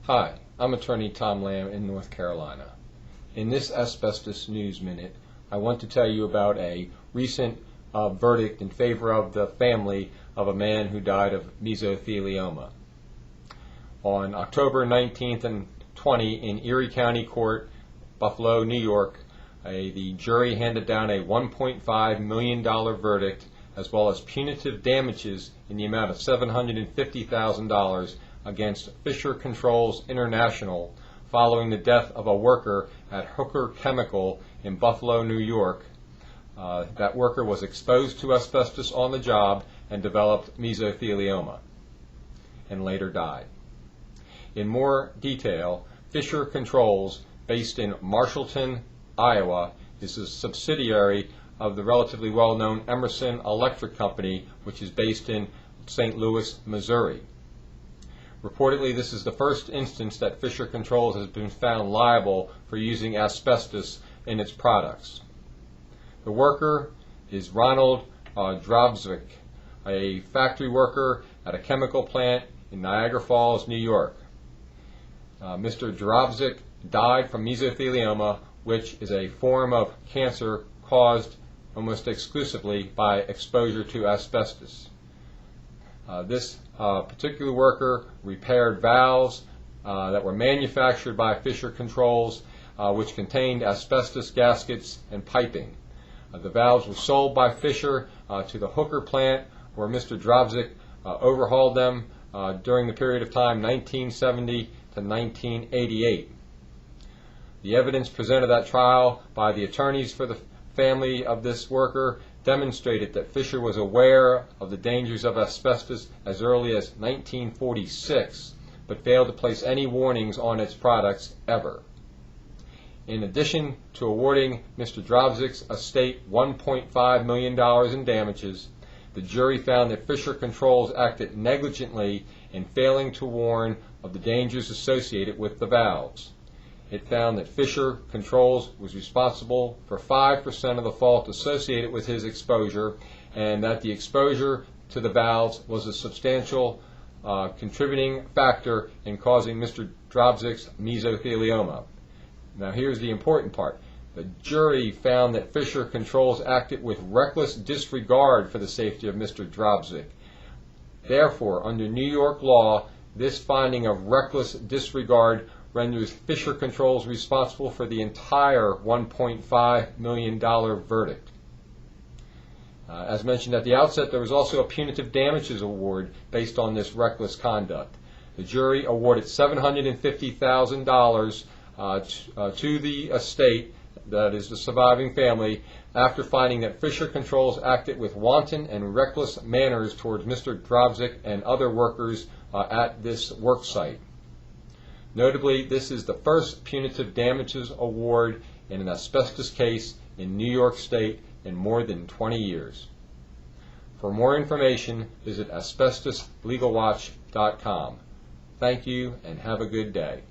Hi, I'm attorney Tom Lamb in North Carolina. In this Asbestos News Minute, I want to tell you about a recent verdict in favor of the family of a man who died of mesothelioma. On October 19th and 20th in Erie County Court, Buffalo, New York, the jury handed down a $1.5 million verdict as well as punitive damages in the amount of $750,000 against Fisher Controls International following the death of a worker at Hooker Chemical in Buffalo, New York. That worker was exposed to asbestos on the job and developed mesothelioma and later died. In more detail, Fisher Controls, based in Marshallton, Iowa, is a subsidiary of the relatively well-known Emerson Electric Company, which is based in St. Louis, Missouri. Reportedly, this is the first instance that Fisher Controls has been found liable for using asbestos in its products. The worker is Ronald Drabczyk, a factory worker at a chemical plant in Niagara Falls, New York. Mr. Drabczyk died from mesothelioma, which is a form of cancer caused almost exclusively by exposure to asbestos. This particular worker repaired valves that were manufactured by Fisher Controls, which contained asbestos gaskets and piping. The valves were sold by Fisher to the Hooker plant, where Mr. Drabczyk overhauled them during the period of time 1970 to 1988. The evidence presented at trial by the attorneys for the family of this worker demonstrated that Fisher was aware of the dangers of asbestos as early as 1946, but failed to place any warnings on its products ever. In addition to awarding Mr. Drabczyk's estate $1.5 million in damages, the jury found that Fisher Controls acted negligently in failing to warn of the dangers associated with the valves. It found that Fisher Controls was responsible for 5% of the fault associated with his exposure, and that the exposure to the valves was a substantial contributing factor in causing Mr. Drabczyk's mesothelioma. Now here's the important part. The jury found that Fisher Controls acted with reckless disregard for the safety of Mr. Drabczyk. Therefore, under New York law, this finding of reckless disregard renders Fisher Controls responsible for the entire $1.5 million verdict. As mentioned at the outset, there was also a punitive damages award based on this reckless conduct. The jury awarded $750,000 to the estate, that is the surviving family, after finding that Fisher Controls acted with wanton and reckless manners towards Mr. Drabczyk and other workers at this work site. Notably, this is the first punitive damages award in an asbestos case in New York State in more than 20 years. For more information, visit asbestoslegalwatch.com. Thank you and have a good day.